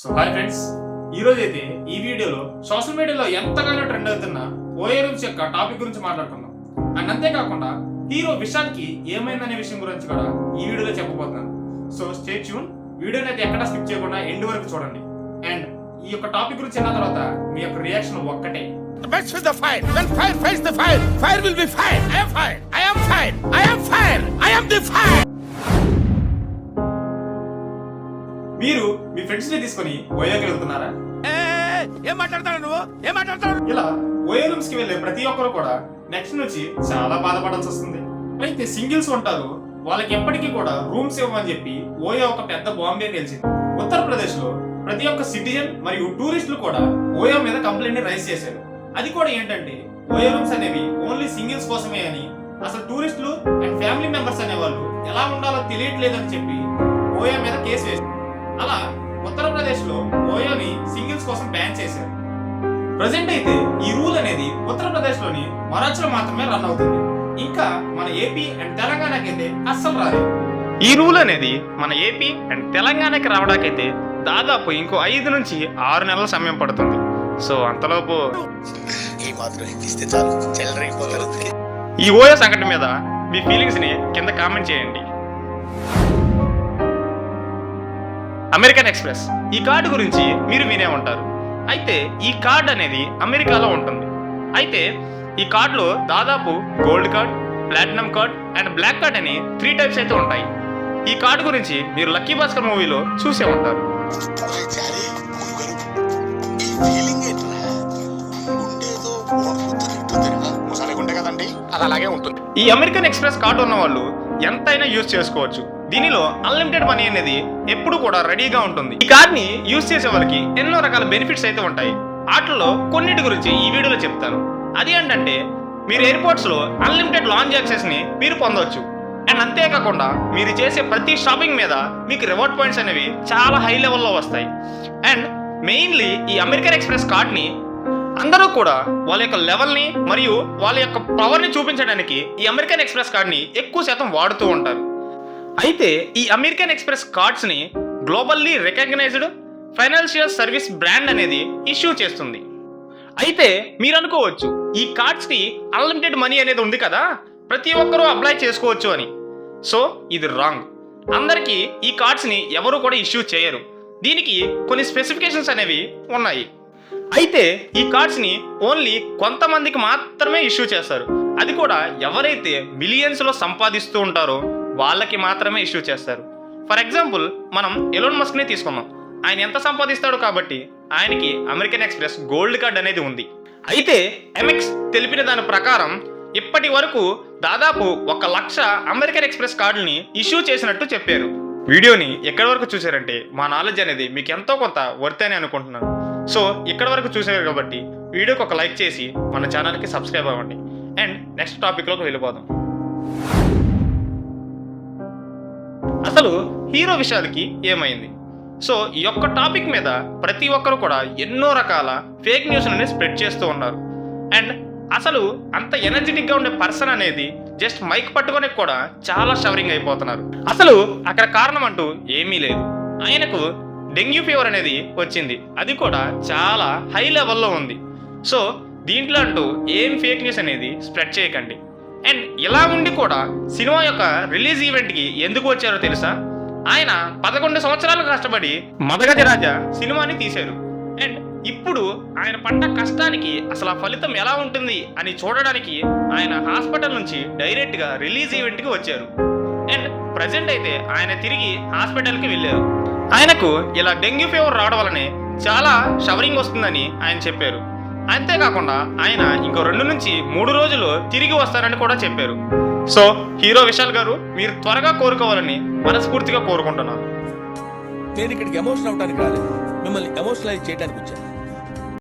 So hi friends, ఈరోజు అయితే ఈ వీడియోలో సోషల్ మీడియాలో ఎంతగానో ట్రెండ్ అవుతున్న ఓఏ రూమ్స్ యొక్క టాపిక్ గురించి మాట్లాడుకుందాం. అండ్ అంతేకాకుండా హీరో విశాల్కి ఏమైందనే విషయం గురించి కూడా ఈ వీడియోలో చెప్పబోతున్నాను. సో స్టే ట్యూన్, వీడియోని అయితే ఎక్కడా స్కిప్ చేయకుండా ఎండ్ వరకు చూడండి. అండ్ ఈ యొక్క టాపిక్ గురించి అన్న తర్వాత మీ యొక్క రియాక్షన్ ఒక్కటే. Match with the fire. When fire fights the fire, fire will be fire. I am fire. I am fire. I am fire. I am the fire. మీరు మీ ఫ్రెండ్స్ ని తీసుకొని ఓయోకి వెళ్తున్నారా? ఏం మాట్లాడతాడు నువ్వు? ఏం మాట్లాడతాడు? ఇలా ఓయో రూమ్స్ కి వెళ్ళే ప్రతి ఒక్కరు కూడా నెక్స్ట్ నుంచి చాలా బాధపడాల్సి వస్తుంది. అయితే సింగిల్స్ ఉంటారు, వాళ్ళకి ఎప్పటికీ కూడా రూమ్స్ ఇవ్వమని చెప్పి ఓయో ఒక పెద్ద బాంబే తెలిసింది. ఉత్తరప్రదేశ్ లో ప్రతి ఒక్క సిటిజన్ మరియు టూరిస్టులు కూడా ఓయో మీద కంప్లైంట్ ని రైజ్ చేశారు. అది కూడా ఏంటంటే ఓయో రూమ్స్ అనేవి ఓన్లీ సింగిల్స్ కోసమే అని, అసలు టూరిస్టులు అండ్ ఫ్యామిలీ మెంబర్స్ అనే వాళ్ళు ఎలా ఉండాలో తెలియట్లేదని చెప్పి ఓయో మీద కేసు వేశారు. అలా ఉత్తరప్రదేశ్ లో ఓయోని సింగిల్స్ కోసం బ్యాన్ చేశారు. ప్రజెంట్ అయితే ఈ రూల్ అనేది ఉత్తరప్రదేశ్ లోని మరాఠ్లో మాత్రమే రన్ అవుతుంది. ఇంకా మన ఏపీ అండ్ తెలంగాణకైతే అస్సలు రాలేదు. ఈ రూల్ అనేది మన ఏపీ అండ్ తెలంగాణకి రావడానికైతే దాదాపు ఇంకో 5 నుంచి 6 నెలల సమయం పడుతుంది. సో అంతలోపు ఈ ఓయో సంఘటన మీద మీ ఫీలింగ్స్ ని కింద కామెంట్ చేయండి. అమెరికన్ ఎక్స్ప్రెస్ ఈ కార్డు గురించి మీరు వినే ఉంటారు. అయితే ఈ కార్డ్ అనేది అమెరికాలో ఉంటుంది. అయితే ఈ కార్డులో దాదాపు gold card, platinum card and black card అని 3 టైప్స్ అయితే ఉంటాయి. ఈ కార్డు గురించి మీరు లక్కీ భాస్కర్ మూవీలో చూసే ఉంటారు. ఈ అమెరికన్ ఎక్స్ప్రెస్ కార్డు ఉన్న వాళ్ళు ఎంతైనా యూజ్ చేసుకోవచ్చు. దీనిలో అన్లిమిటెడ్ మనీ అనేది ఎప్పుడు కూడా రెడీగా ఉంటుంది. ఈ కార్డ్ ని యూజ్ చేసే వాళ్ళకి ఎన్నో రకాల బెనిఫిట్స్ అయితే ఉంటాయి. వాటిలో కొన్నిటి గురించి ఈ వీడియోలో చెప్తాను. అది ఏంటంటే మీరు ఎయిర్పోర్ట్స్ లో అన్లిమిటెడ్ లాంజ్ యాక్సెస్ ని మీరు పొందవచ్చు. అండ్ అంతేకాకుండా మీరు చేసే ప్రతి షాపింగ్ మీద మీకు రివార్డ్ పాయింట్స్ అనేవి చాలా హై లెవెల్లో వస్తాయి. అండ్ మెయిన్లీ ఈ అమెరికన్ ఎక్స్ప్రెస్ కార్డ్ ని అందరూ కూడా వాళ్ళ యొక్క లెవెల్ని మరియు వాళ్ళ యొక్క పవర్ని చూపించడానికి ఈ అమెరికన్ ఎక్స్ప్రెస్ కార్డ్ని ఎక్కువ శాతం వాడుతూ ఉంటారు. అయితే ఈ అమెరికన్ ఎక్స్ప్రెస్ కార్డ్స్ని globally recognised financial service brand అనేది ఇష్యూ చేస్తుంది. అయితే మీరు అనుకోవచ్చు ఈ కార్డ్స్కి అన్లిమిటెడ్ మనీ అనేది ఉంది కదా, ప్రతి ఒక్కరూ అప్లై చేసుకోవచ్చు అని. సో ఇది రాంగ్. అందరికీ ఈ కార్డ్స్ని ఎవరు కూడా ఇష్యూ చేయరు. దీనికి కొన్ని స్పెసిఫికేషన్స్ అనేవి ఉన్నాయి. అయితే ఈ కార్డ్స్ని ఓన్లీ కొంతమందికి మాత్రమే ఇష్యూ చేస్తారు. అది కూడా ఎవరైతే మిలియన్స్లో సంపాదిస్తూ ఉంటారో వాళ్ళకి మాత్రమే ఇష్యూ చేస్తారు. ఫర్ ఎగ్జాంపుల్ మనం ఎలోన్ మస్క్ని తీసుకున్నాం. ఆయన ఎంత సంపాదిస్తాడు కాబట్టి ఆయనకి అమెరికన్ ఎక్స్ప్రెస్ గోల్డ్ కార్డ్ అనేది ఉంది. అయితే ఎంఎక్స్ తెలిపిన దాని ప్రకారం ఇప్పటి వరకు దాదాపు 1,00,000 అమెరికన్ ఎక్స్ప్రెస్ కార్డుని ఇష్యూ చేసినట్టు చెప్పారు. వీడియోని ఎక్కడి వరకు చూసారంటే మా నాలెడ్జ్ అనేది మీకు ఎంతో కొంత వర్త్ అని అనుకుంటున్నాను. సో ఇక్కడ వరకు చూసారు కాబట్టి వీడియోకి ఒక లైక్ చేసి మన ఛానల్కి సబ్స్క్రైబ్ అవ్వండి. అండ్ నెక్స్ట్ టాపిక్లోకి వెళ్ళిపోదాం. అసలు హీరో విశాల్కి ఏమైంది? సో ఈ యొక్క టాపిక్ మీద ప్రతి ఒక్కరు కూడా ఎన్నో రకాల ఫేక్ న్యూస్ని స్ప్రెడ్ చేస్తూ ఉన్నారు. అండ్ అసలు అంత ఎనర్జెటిక్గా ఉండే పర్సన్ అనేది జస్ట్ మైక్ పట్టుకొని కూడా చాలా షవరింగ్ అయిపోతున్నారు. అసలు అక్కడ కారణం అంటూ ఏమీ లేదు. ఆయనకు డెంగ్యూ ఫీవర్ అనేది వచ్చింది. అది కూడా చాలా హై లెవెల్లో ఉంది. సో దీంట్లో అంటూ ఏం ఫేక్ న్యూస్ అనేది స్ప్రెడ్ చేయకండి. అండ్ ఇలా ఉండి కూడా సినిమా యొక్క రిలీజ్ ఈవెంట్కి ఎందుకు వచ్చారో తెలుసా? ఆయన 11 సంవత్సరాలు కష్టపడి మదగజ రాజా సినిమాని తీశారు. అండ్ ఇప్పుడు ఆయన పడ్డ కష్టానికి అసలు ఆ ఫలితం ఎలా ఉంటుంది అని చూడడానికి ఆయన హాస్పిటల్ నుంచి డైరెక్ట్గా రిలీజ్ ఈవెంట్కి వచ్చారు. అండ్ ప్రజెంట్ అయితే ఆయన తిరిగి హాస్పిటల్కి వెళ్ళారు. ఆయనకు ఇలా డెంగ్యూ ఫీవర్ రావడం వల్లనే చాలా షవరింగ్ వస్తుందని ఆయన చెప్పారు. అంతేకాకుండా ఆయన ఇంకో 2 నుంచి 3 రోజులు తిరిగి వస్తారని కూడా చెప్పారు. సో హీరో విశాల్ గారు మీరు త్వరగా కోరుకోవాలని మనస్ఫూర్తిగా కోరుకుంటున్నాను. నేను ఇక్కడికి ఎమోషనల్ అవడానికి రాలేదు, మిమ్మల్ని ఎమోషనలైజ్ చేయడానికి వచ్చాను.